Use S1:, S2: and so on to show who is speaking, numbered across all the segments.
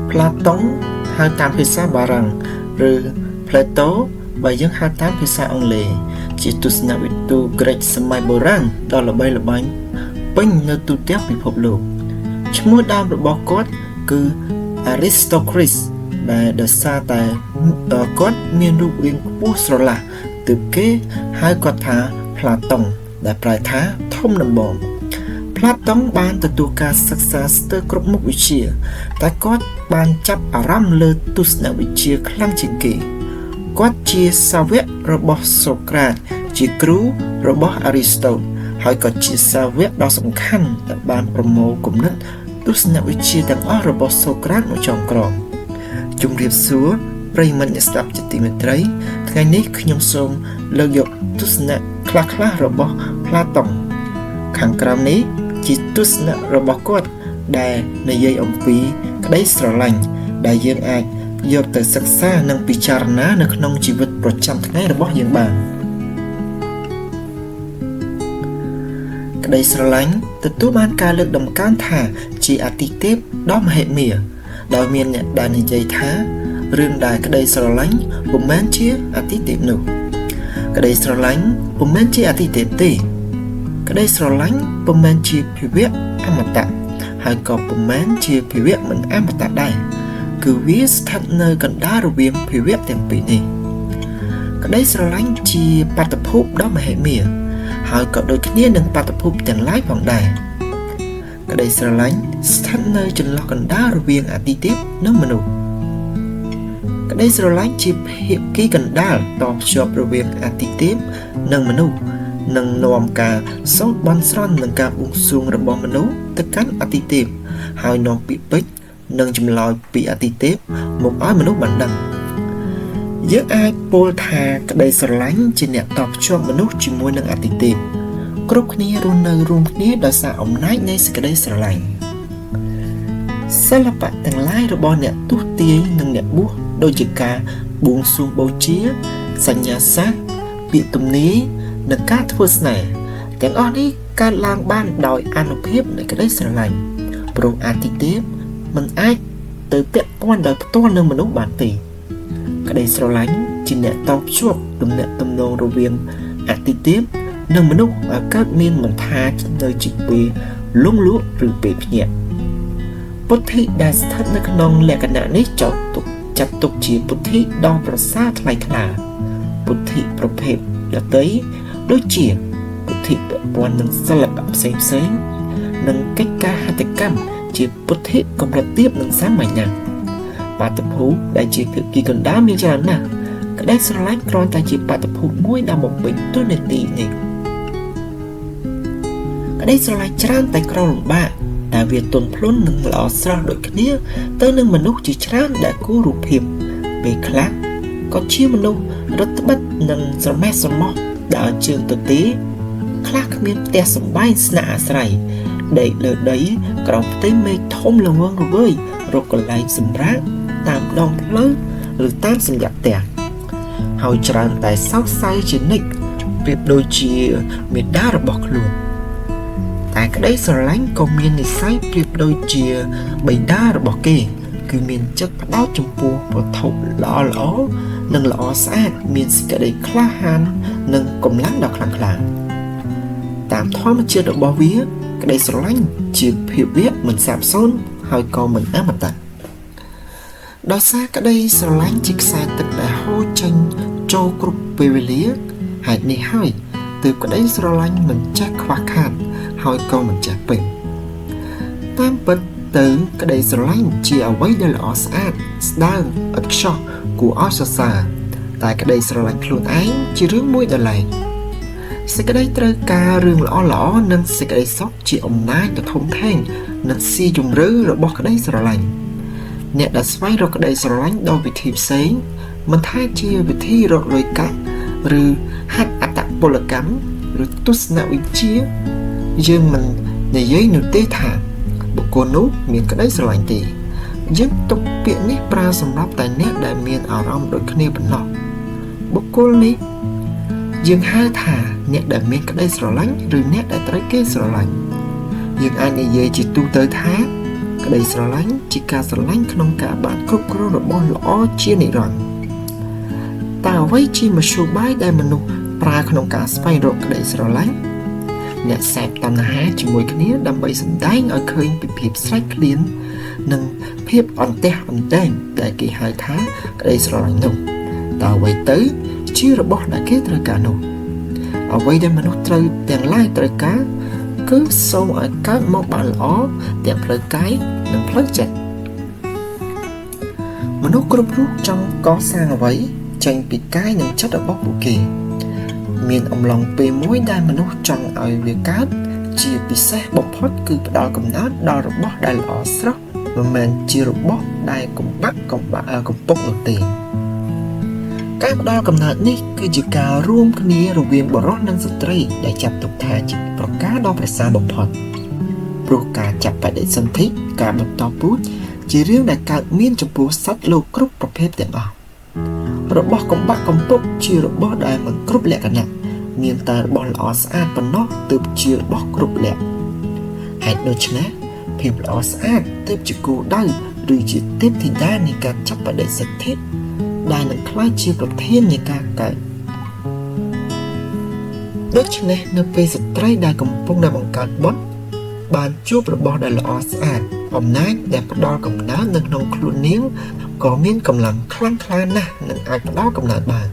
S1: Platon ហៅតាមភាសាបារាំងឬ Plato បើយើងហៅតាមភាសាអង់គ្លេសជាទស្សនវិទូក្រិកសម័យបុរាណដ៏ល្បីល្បាញពេញនៅទូទាំងពិភពលោកឈ្មោះដើមរបស់គាត់គឺ Aristocrates ដែលដោយសារតែគាត់មានរូបរាងខ្ពស់ស្រឡះទើបគេហៅគាត់ថា Platon ដែលប្រែថាធំដំបង Platon បានទទួលការសិក្សាស្ទើរគ្រប់មុខវិជ្ជាតែគាត់បានចាប់អារម្មណ៍លើទស្សនវិជ្ជាខ្លាំងជាងគេគាត់ជាសាវករបស់សូក្រាតជាគ្រូរបស់អារីស្តូតហើយក៏ជាសាវកដ៏សំខាន់ដែលបានប្រមូលគំនិតទស្សនវិជ្ជាទាំងអស់របស់សូក្រាតមកចងក្រងជំរាបសួរប្រិយមិត្តអ្នកស្ដាប់ជាទីមេត្រីថ្ងៃនេះខ្ញុំសូមលើកយកទស្សនៈខ្លះៗរបស់ Platon ខាងក្រោមនេះជាទស្សនៈរបស់គាត់ដែលនិយាយអំពីក្តីស្រឡាញ់ដែលយើងអាចយកទៅសិក្សានិងពិចារណានៅក្នុងជីវិតប្រចាំថ្ងៃរបស់យើងបានក្តីស្រឡាញ់ទទួលបានការលើកតម្កើងថាជាអាទិទេពដ៏មហិមាដោយមានអ្នកដែលនិយាយថារឿងដែលក្តីស្រឡាញ់ពុំមែនជាអាទិទេពនោះក្តីស្រឡាញ់ពុំមែនជាអាទិទេពទេក្តីស្រឡាញ់ពុំមែនជាភាវៈអមតៈហើយក៏ពុំមែនជាភាវៈមិនអមតៈដែរគឺវាស្ថិតនៅកណ្ដាលរវាងភាវៈទាំងពីរនេះក្តីស្រឡាញ់ជាបាតុភូតដ៏មហិមាហើយក៏ដូចគ្នានឹងបាតុភូតទាំងឡាយផងដែរក្តីស្រឡាញ់ស្ថិតនៅចន្លោះកណ្ដាលរវាងអាទិទេពនិងមនុស្សក្តីស្រឡាញ់ជាភាគីកណ្ដាលតភ្ជាប់រវាងអាទិទេពនិងមនុស្សនឹងនាំការសូត្របន់ស្រន់នឹងការបួងសួងរបស់មនុស្សទៅកាន់អាទិទេពហើយនាំពាក្យពេចន៍និងចម្លើយពីអាទិទេពមកឲ្យមនុស្សបានដឹងយើងអាចពោលថាក្តីស្រឡាញ់ជាអ្នកតភ្ជាប់មនុស្សជាមួយនឹងអាទិទេពគ្រប់គ្នារស់នៅរួមគ្នាដោយសារអំណាចនៃសេចក្តីស្រឡាញ់សិល្បៈទាំងឡាយរបស់អ្នកទស្សន៍ទាយនិងអ្នកបួសដូចជាការបួងសួងបូជាសញ្ញាសាស្ត្រពាក្យទំនាយនិងការធ្វើស្នេហ៍ទាំងអស់នេះកើតឡើងបានដោយអានុភាពនៃក្តីស្រឡាញ់ព្រោះអាទិទេពមិនអាចទៅពាក់ព័ន្ធដោយផ្ទាល់នឹងមនុស្សបានទេក្តីស្រឡាញ់ជាអ្នកតភ្ជាប់ទំនាក់ទំនងរវាងអាទិទេពនិងមនុស្សឲ្យកើតមានមិនថានៅជាពេលលងលក់ឬពេលភ្ញាក់ពុទ្ធិដែលស្ថិតនៅក្នុងលក្ខណៈនេះចាត់ទុកជាពុទ្ធិដ៏ប្រសើរថ្លៃថ្លាពុទ្ធិប្រភេទដទៃដូចជាពុទ្ធិពាក់ព័ន្ធនឹងសិល្បៈផ្សេងៗនិងកិច្ចការហត្ថកម្មជាពុទ្ធិកម្រិតទាបនិងសាមញ្ញណាស់បាតុភូតដែលជាភាគីកណ្ដាលមានច្រើនណាស់ក្តីស្រឡាញ់គ្រាន់តែជាបាតុភូតមួយដែលបំពេញតួនាទីនេះក្តីស្រឡាញ់ច្រើនតែក្រលំបាកតែវាទន់ភ្លន់និងល្អស្រស់ដូចគ្នាទៅនឹងមនុស្សជាច្រើនដែលគួររូបភាពពេលខ្លះក៏ជាមនុស្សរឹតបន្តឹងនិងស្រមេះស្រមោះដើរជើងទទេខ្លះគ្មានផ្ទះសម្បែងស្នាក់អាស្រ័យដេកលើដីក្រោមផ្ទៃមេឃធំល្វឹងល្វើយរកកន្លែងសម្រាកតាមដងផ្លូវឬតាមសញ្ញផ្ទះហើយច្រើនតែសោកសៅជានិច្ចប្រៀបដូចជាមេដារបស់ខ្លួនតែក្តីស្រឡាញ់ក៏មាននិស្ស័យប្រៀបដូចជាបិតារបស់គេគឺមានចិត្តផ្ដោតចំពោះវត្ថុល្អៗនិងល្អស្អាតមានសេចក្តីក្លាហាននិងកម្លាំងដ៏ខ្លាំងក្លាតាមធម្មជាតិរបស់វាក្តីស្រឡាញ់ជាភាវៈមិនសាបសូន្យហើយក៏មិនអមតៈដោយសារក្តីស្រឡាញ់ជាខ្សែទឹកដែលហូរចេញចូលគ្រប់ពេលវេលាហេតុនេះហើយទើបក្តីស្រឡាញ់មិនចេះខ្វះខាតហើយក៏មិនចេះពេញតាមពិតទៅក្តីស្រឡាញ់ជាអ្វីដែលល្អស្អាតស្ដើងឥតខ្ចោះគួរឲ្យសរសើរតែក្តីស្រឡាញ់ខ្លួនឯងជារឿងមួយដ៏ឡែកសេចក្តីត្រូវការរឿងល្អៗនិងសេចក្តីសុខជាអំណាចដ៏ធំធេងនិងស៊ីជម្រៅរបស់ក្តីស្រឡាញ់អ្នកដែលស្វែងរកក្តីស្រឡាញ់ដោយវិធីផ្សេងមិនថាជាវិធីរកលុយកាក់ឬហាត់អត្តពលកម្មឬទស្សនវិជ្ជាយើងមិននិយាយនោះទេថាបុគ្គលនោះមានក្តីស្រឡាញ់ទេយើងទុកពាក្យនេះប្រើសម្រាប់តែអ្នកដែលមានអារម្មណ៍ដូចគ្នាប៉ុណ្ណោះបុគ្គលនេះយើងហៅថាអ្នកដែលមានក្តីស្រឡាញ់ឬអ្នកដែលត្រូវគេស្រឡាញ់យើងអាចនិយាយជាទូទៅថា ក្តីស្រឡាញ់ជាការស្រឡាញ់ក្នុងការបានគ្រប់គ្រងរបស់ល្អជានិរន្តរ៍តើអ្វីជាមធ្យោបាយដែលមនុស្សប្រើក្នុងការស្វែងរកក្តីស្រឡាញ់អ្នកសេពតណ្ហាជាមួយគ្នាដើម្បីសម្ដែងឲ្យឃើញពីភាពស្រេកឃ្លាននិងភាពអន្ទះអន្ទែងដែលគេហៅថាក្តីស្រឡាញ់នោះតើអ្វីទៅជារបស់ដែលគេត្រូវការនោះអ្វីដែលមនុស្សត្រូវទាំងឡាយត្រូវការគឺសូមឲ្យកើតមកបានល្អទាំងផ្លូវកាយនិងផ្លូវចិត្តមនុស្សគ្រប់រូបចង់កសាងអ្វីចេញពីកាយនិងចិត្តរបស់ពួកគេមានអំឡុងពេលមួយដែលមនុស្សចង់ឲ្យវាកើតជាពិសេសបំផុតគឺផ្ដល់កំណើតដល់របស់ដែលល្អស្រស់មិនមែនជារបស់ដែលកំពុកនោះទេការផ្ដល់កំណើតនេះគឺជាការរួមគ្នារវាងបុរសនិងស្ត្រីដែលចាត់ទុកថាជាប្រការដ៏ប្រសើរបំផុតព្រោះការចាប់បដិសន្ធិការបន្តពូជជារឿងដែលកើតមានចំពោះសត្វលោកគ្រប់ប្រភេទទាំងអស់របស់កំពុកជារបស់ដែលមិនគ្រប់លក្ខណៈមានតែរបស់ល្អស្អាតប៉ុណ្ណោះទើបជារបស់គ្រប់លក្ខហេតុដូច្នេះភាពល្អស្អាតទើបជាគោលដៅឬជាទេពធីតានៃការចាប់បដិសន្ធិដែលនឹងក្លាយជាប្រធាននៃការកើតដូច្នេះនៅពេលស្ត្រីដែលកំពុងតែបង្កើតបុត្របានជួបរបស់ដែលល្អស្អាតអំណាចដែលផ្ដល់កំណើតនៅក្នុងខ្លួននាងក៏មានកម្លាំងខ្លាំងក្លាណាស់និងអាចផ្ដល់កំណើតបាន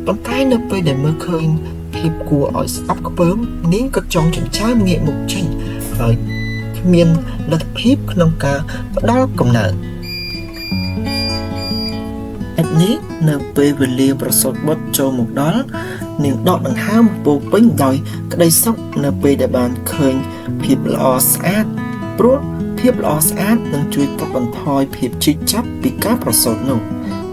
S1: ប៉ុន្តែនៅពេលដែលមើលឃើញភាពគួរឲ្យស្អប់ខ្ពើមនាងក៏ចង់ចិញ្ចើមងាកមុខចេញហើយគ្មានលទ្ធភាពក្នុងការផ្ដល់កំណើតឥតនេះនៅពេលវេលាប្រសូតបុត្រចូលមកដល់នាងដកដង្ហើមពោពេញដោយក្តីសុខនៅពេលដែលបានឃើញភាពល្អស្អាតព្រោះភាពល្អស្អាតនឹងជួយកាត់បន្ថយភាពឈឺចាប់ពីការប្រសូតនោះ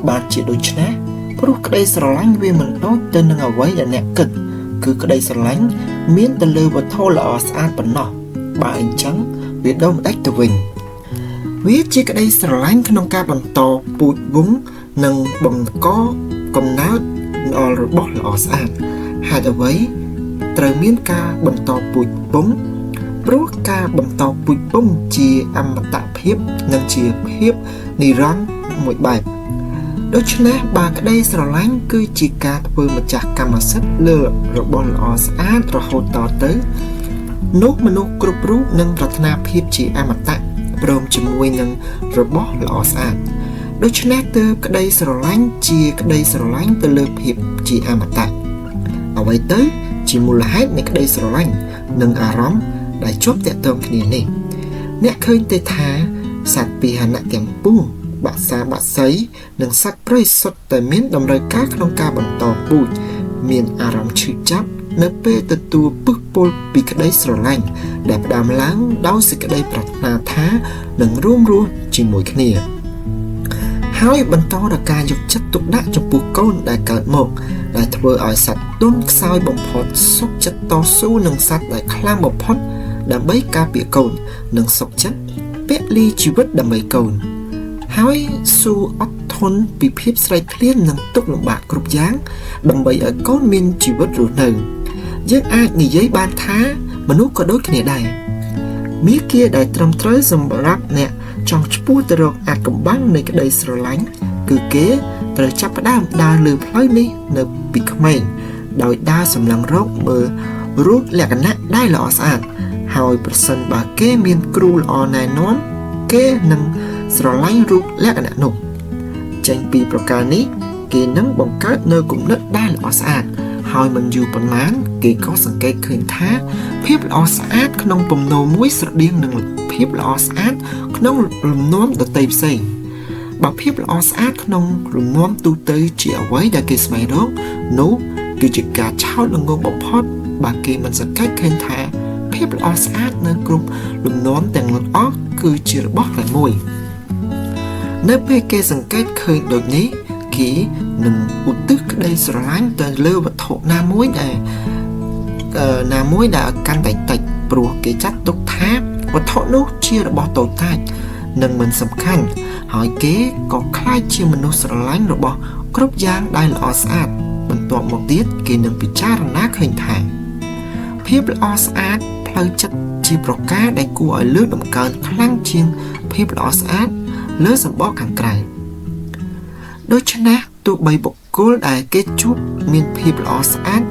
S1: បាទជាដូច្នេះព្រោះក្តីស្រឡាញ់វាមិនដូចទៅនឹងអ្វីដែលអ្នកគិតគឺក្តីស្រឡាញ់មានទៅលើវត្ថុល្អស្អាតប៉ុណ្ណោះបើអញ្ចឹងវាដូចម្ដេចទៅវិញវាជាក្តីស្រឡាញ់ក្នុងការបន្តពូជវង្សនិងបង្កកំណើតដល់របស់ល្អស្អាតហេតុអ្វីត្រូវមានការបន្តពូជពង្សព្រោះការបន្តពូជពង្សជាអមតភាពនិងជាភាពនិរន្តរ៍មួយបែបដូច្នេះបើក្តីស្រឡាញ់គឺជាការធ្វើម្ចាស់កម្មសិទ្ធិលើរបស់ល្អស្អាតរហូតតទៅនោះមនុស្សគ្រប់រូបនឹងប្រាថ្នាភាពជាអមតៈព្រមជាមួយនឹងរបស់ល្អស្អាតដូច្នេះទើបក្តីស្រឡាញ់ជាក្តីស្រឡាញ់ទៅលើភាពជាអមតៈអ្វីទៅជាមូលហេតុនៃក្តីស្រឡាញ់និងអារម្មណ៍ដែលជាប់ទាក់ទងគ្នានេះអ្នកឃើញទេថាសត្វពាហនៈទាំងពួងបក្សាបក្សីនិងសត្វព្រៃសុទ្ធតែមានតម្រូវការក្នុងការបន្តពូជមានអារម្មណ៍ឈឺចាប់នៅពេលទទួលពុះពុលពីក្តីស្រឡាញ់ដែលផ្ដើមឡើងដោយសេចក្តីប្រាថ្នាថានឹងរួមរស់ជាមួយគ្នាហើយបន្តដល់ការយកចិត្តទុកដាក់ចំពោះកូនដែលកើតមកដែលធ្វើឲ្យសត្វទន់ខ្សោយបំផុតសុខចិត្តតស៊ូនឹងសត្វដែលខ្លាំងបំផុតដើម្បីការពារកូននិងសុខចិត្តពលីជីវិតដើម្បីកូនហើយស៊ូអត់ធន់ពីភាពស្រេកឃ្លាននិងទុក្ខលំបាកគ្រប់យ៉ាងដើម្បីឲ្យកូនមានជីវិតរស់នៅយើងអាចនិយាយបានថាមនុស្សក៏ដូចគ្នាដែរមាគ៌ាដែលត្រឹមត្រូវសម្រាប់អ្នកចង់ឆ្ពោះទៅរកអាថ៌កំបាំងនៃក្តីស្រឡាញ់គឺគេត្រូវចាប់ផ្ដើមដើរលើផ្លូវនេះនៅពីក្មេងដោយដើរសម្លឹងរកមើលរូបលក្ខណៈដែលល្អស្អាតហើយប្រសិនបើគេមានគ្រូល្អណែនាំគេនឹងស្រឡាញ់រូបលក្ខណៈនោះចេញពីប្រការនេះគេនឹងបង្កើតនៅគំនិតដែលល្អស្អាតហើយមិនយូរប៉ុន្មានគេក៏សង្កេតឃើញថាភាពល្អស្អាតក្នុងពំនោមួយស្រដៀងនឹងភាពល្អស្អាតក្នុងលំនាំដទៃផ្សេងបើភាពល្អស្អាតក្នុងលំនាំទូទៅជាអ្វីដែលគេស្វែងរកនោះគឺជាការឆោតល្ងង់បំផុតបើគេមិនសង្កេតឃើញថាភាពល្អស្អាតនៅគ្រប់លំនាំទាំងអស់គឺជារបស់តែមួយនៅពេលគេសង្កេតឃើញដូចនេះគេនឹងឧទ្ទិសក្តីស្រឡាញ់ទៅលើវត្ថុណាមួយដែលកាន់តែតិចព្រោះគេចាត់ទុកថាវត្ថុនោះជារបស់តូចតាចនិងមិនសំខាន់ហើយគេក៏ខ្លាចជាមនុស្សស្រឡាញ់របស់គ្រប់យ៉ាងដែលល្អស្អាតបន្ទាប់មកទៀតគេនឹងពិចារណាឃើញថាភាពល្អស្អាតផ្ ផ្លូវចិត្តជាប្រការដែលគួរឲ្យលើកតម្កើងខ្លាំងជាងភាពល្អស្អាតលើសម្បកខាងក្រៅដូច្នេះទោះបីបុគ្គលដែលគេជួបមានភាពល្អស្អាត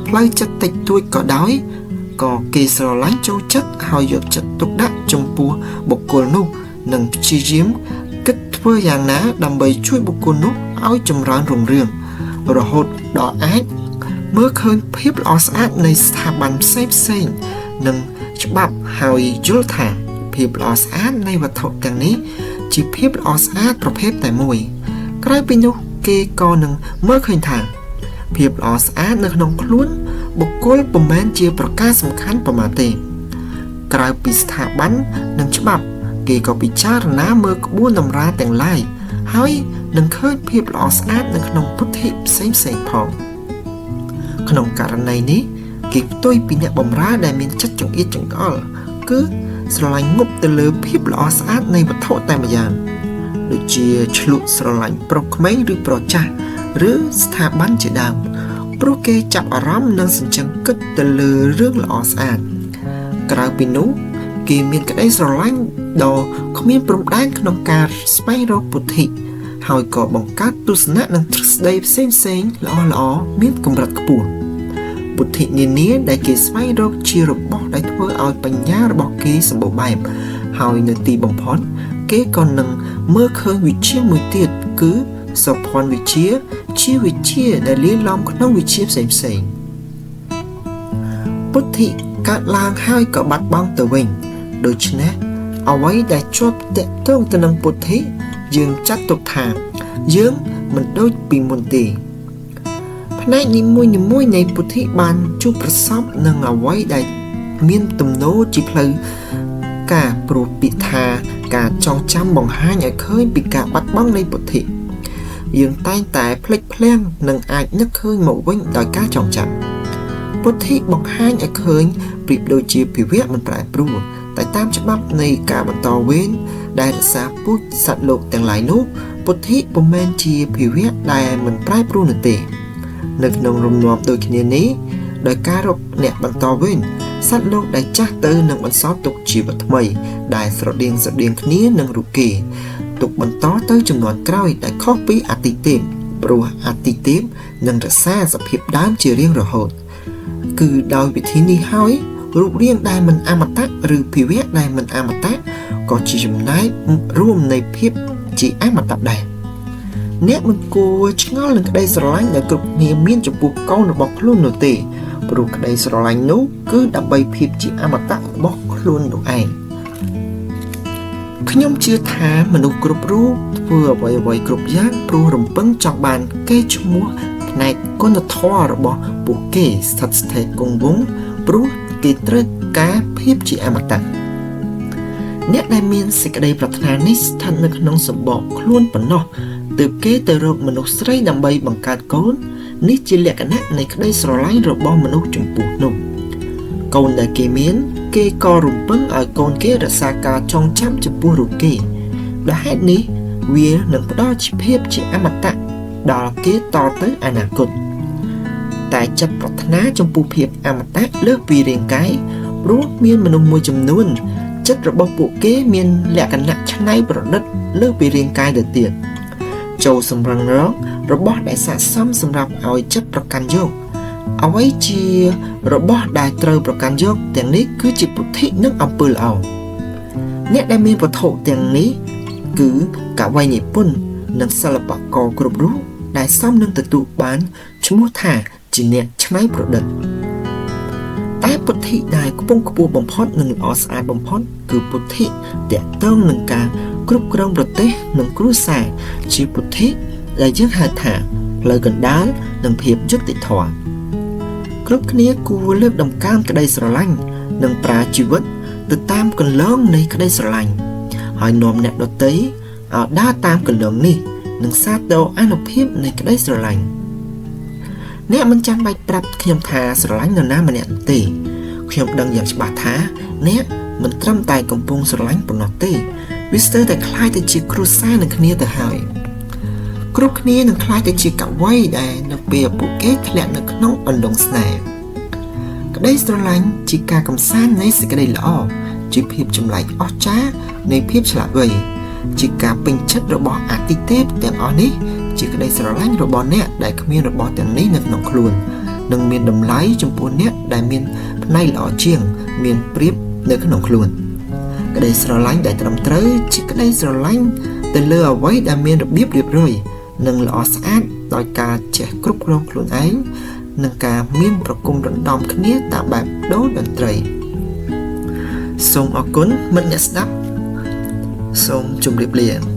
S1: ផ្លូវចិត្តតិចតួចក៏ដោយក៏គេស្រឡាញ់ចូលចិត្តហើយយកចិត្តទុកដាក់ចំពោះបុគ្គលនោះនិងព្យាយាមគិតធ្វើយ៉ាងណាដើម្បីជួយបុគ្គលនោះឲ្យចម្រើនរុងរឿងរហូតដល់អាចមើលឃើញភាពល្អស្អាតនៃស្ថាប័នផ្សេងៗនិងច្បាប់ហើយយល់ថាភាពល្អស្អាតនៃវត្ថុទាំងនេះជាភាពល្អស្អាតប្រភេទតែមួយក្រៅពីនោះគេក៏នឹងមើលឃើញថាភាពល្អស្អាតនៅក្នុងខ្លួនបុគ្គលពុំមែនជាប្រការសំខាន់ប៉ុន្មានទេក្រៅពីស្ថាប័ននិងច្បាប់គេក៏ពិចារណាមើលក្បួនតម្រាទាំងឡាយហើយនឹងឃើញភាពល្អស្អាតនៅក្នុងពុទ្ធិផ្សេងៗផងក្នុងករណីនេះគេផ្ទុយពីអ្នកបម្រើដែលមានចិត្តចង្អៀតចង្អល់គឺស្រឡាញ់ងប់ទៅលើភាពល្អស្អាតនៃវត្ថុតែម្យ៉ាងដូចជាឆ្លុះស្រឡាញ់ប្រុសក្មេងឬប្រុសចាស់ឬស្ថាប័នជាដើមព្រោះគេចាប់អារម្មណ៍និងសញ្ជឹងគិតទៅលើរឿងល្អស្អាតក្រៅពីនោះគេមានក្តីស្រឡាញ់ដ៏គ្មានព្រំដែនក្នុងការស្វែងរកពុទ្ធិហើយក៏បង្កើតទស្សនៈនិងទ្រឹស្ដីផ្សេងៗល្អៗមានកម្រិតខ្ពស់ពុទ្ធិនានាដែលគេស្វែងរកជារបស់ដែលធ្វើឲ្យបញ្ញារបស់គេសម្បូរបែបហើយនៅទីបំផុតគេក៏នឹងមើលឃើញវិជ្ជាមួយទៀតគឺសោភ័ណវិជ្ជាជាវិជ្ជាដែលលាយឡំក្នុងវិជ្ជាផ្សេងៗពុទ្ធិកើតឡើងហើយក៏បាត់បង់ទៅវិញដូច្នេះអ្វីដែលជាប់តាក់ទងទៅនឹងពុទ្ធិយើងចាត់ទុកថាយើងមិនដូចពីមុនទេផ្នែកនីមួយៗនៃពុទ្ធិបានជួបប្រសពនឹងអ្វីដែលមានទំនោរជាផ្លូវការព្រោះពាក្យថាការចងចាំបង្ហាញឲ្យឃើញពីការបាត់បង់នៃពុទ្ធិយើងតែងតែភ្លេចភ្លាំងនិងអាចនឹកឃើញមកវិញដោយការចងចាំពុទ្ធិបង្ហាញឲ្យឃើញប្រៀបដូចជាភាវៈមិនប្រែប្រួលតែតាមច្បាប់នៃការបន្តវេនដែលរក្សាពូជសត្វលោកទាំងឡាយនោះពុទ្ធិពុំមែនជាភាវៈដែលមិនប្រែប្រួលនោះទេនៅក្នុងរំងាប់ដូចគ្នានេះដោយការរកអ្នកបន្តវេនសត្វលោកដែលចាស់ទៅនឹងបន្សល់ទុកជីវិតថ្មីដែលស្រដៀងគ្នានឹងរូបគេទុកបន្តទៅចំនួនក្រោយដែលខុសពីអាទិទេពព្រោះអាទិទេពនឹងរក្សាសភាពដើមជារៀងរហូតគឺដោយវិធីនេះហើយរូបរាងដែលមិនអមតៈឬភាវៈដែលមិនអមតៈក៏ជាចំណែករួមនៃភាពជាអមតៈដែរអ្នកមិនគួរឆ្ងល់នឹងក្តីស្រឡាញ់ដែលគ្រប់គ្នាមានចំពោះកូនរបស់ខ្លួននោះទេព្រោះក្តីស្រឡាញ់នោះគឺដើម្បីភាពជាអមតៈរបស់ខ្លួននោះឯងខ្ញុំជឿថាមនុស្សគ្រប់រូបធ្វើអ្វីៗគ្រប់យ៉ាងព្រោះរំពឹងចង់បានកេរ្តិ៍ឈ្មោះផ្នែកគុណធម៌របស់ពួកគេស្ថិតស្ថេរគង់វង្សព្រោះគេត្រូវការភាពជាអមតៈអ្នកដែលមានសេចក្តីប្រាថ្នានេះស្ថិតនៅក្នុងសម្បកខ្លួនប៉ុណ្ណោះទើបគេទៅរកមនុស្សស្រីដើម្បីបង្កើតកូននេះជាលក្ខណៈនៃក្តីស្រឡាញ់របស់មនុស្សចំពោះនោះកូនដែលគេមានគេក៏រំពឹងឲ្យកូនគេរក្សាការចងចាំចំពោះរូបគេដោយហេតុនេះវានឹងផ្ដល់ជីវភាពជាអមតៈដល់គេតទៅអនាគតតែចិត្តប្រាថ្នាចំពោះភាពអមតៈលើសពីរាងកាយព្រោះមានមនុស្សមួយចំនួនចិត្តរបស់ពួកគេមានលក្ខណៈច្នៃប្រឌិតលើសពីរាងកាយទៅទៀតចូលសម្រឹងរករបស់ដែលស័ក្តិសមសម្រាប់ឲ្យចិត្តប្រកាន់យកអ្វីជារបស់ដែលត្រូវប្រកាន់យកទាំងនេះគឺជាពុទ្ធិនិងអំពើល្អអ្នកដែលមានវត្ថុទាំងនេះគឺកវីនិពន្ធនិងសិល្បករគ្រប់រូបដែលសមនឹងទទួលបានឈ្មោះថាជាអ្នកច្នៃប្រឌិតតែពុទ្ធិដែលខ្ពង់ខ្ពស់បំផុតនិងល្អស្អាតបំផុតគឺពុទ្ធិទាក់ទងនឹងការគ្រប់គ្រងប្រទេសនិងគ្រួសារជាពុទ្ធិដែលយើងហៅថាផ្លូវកណ្ដាលនិងភាពយុត្តិធម៌គ្រប់គ្នាគួរលើកដំកើងក្តីស្រឡាញ់និងប្រើជីវិតទៅតាមគន្លងនៃក្តីស្រឡាញ់ហើយនាំអ្នកដទៃឲ្យដើរតាមគន្លងនេះនិងសាទរអានុភាពនៃក្តីស្រឡាញ់អ្នកមិនចាំបាច់ប្រាប់ខ្ញុំថាស្រឡាញ់នរណាម្នាក់ទេខ្ញុំដឹងយ៉ាងច្បាស់ថាអ្នកមិនត្រឹមតែកំពុងស្រឡាញ់ប៉ុណ្ណោះទេវាស្ទើរតែคล้ายទៅជាគ្រួសារនឹងគ្នាទៅហើយគ្រប់គ្នានឹងคล้ายទៅជាកវីដែលនៅពេលពួកគេធ្លាក់នៅក្នុងអន្លង់ស្នេហ៍ ក្តីស្រឡាញ់ជាការកំសាន្តនៃសេចក្តីល្អជាភាពចម្លែកអស្ចារ្យនៃភាពឆ្លាតវៃជាការពេញចិត្តរបស់អាទិទេពទាំងអស់នេះជាក្តីស្រឡាញ់របស់អ្នកដែលគ្មានរបស់ទាំងនេះនៅក្នុងខ្លួននិងមានតម្លៃចំពោះអ្នកដែលមានផ្នែកល្អជាងមានប្រៀបនៅក្នុងខ្លួនក្តីស្រឡាញ់ដែលត្រឹមត្រូវជាក្តីស្រឡាញ់ទៅលើអ្វីដែលមានរបៀបរៀបរយនិងល្អស្អាតដោយការចេះគ្រប់គ្រងខ្លួនឯងនិងការមានប្រគំដណ្ដំគ្នាតាមបែបដូរតន្ត្រីសូមអរគុណមិត្តអ្នកស្ដាប់សូមជម្រាបលា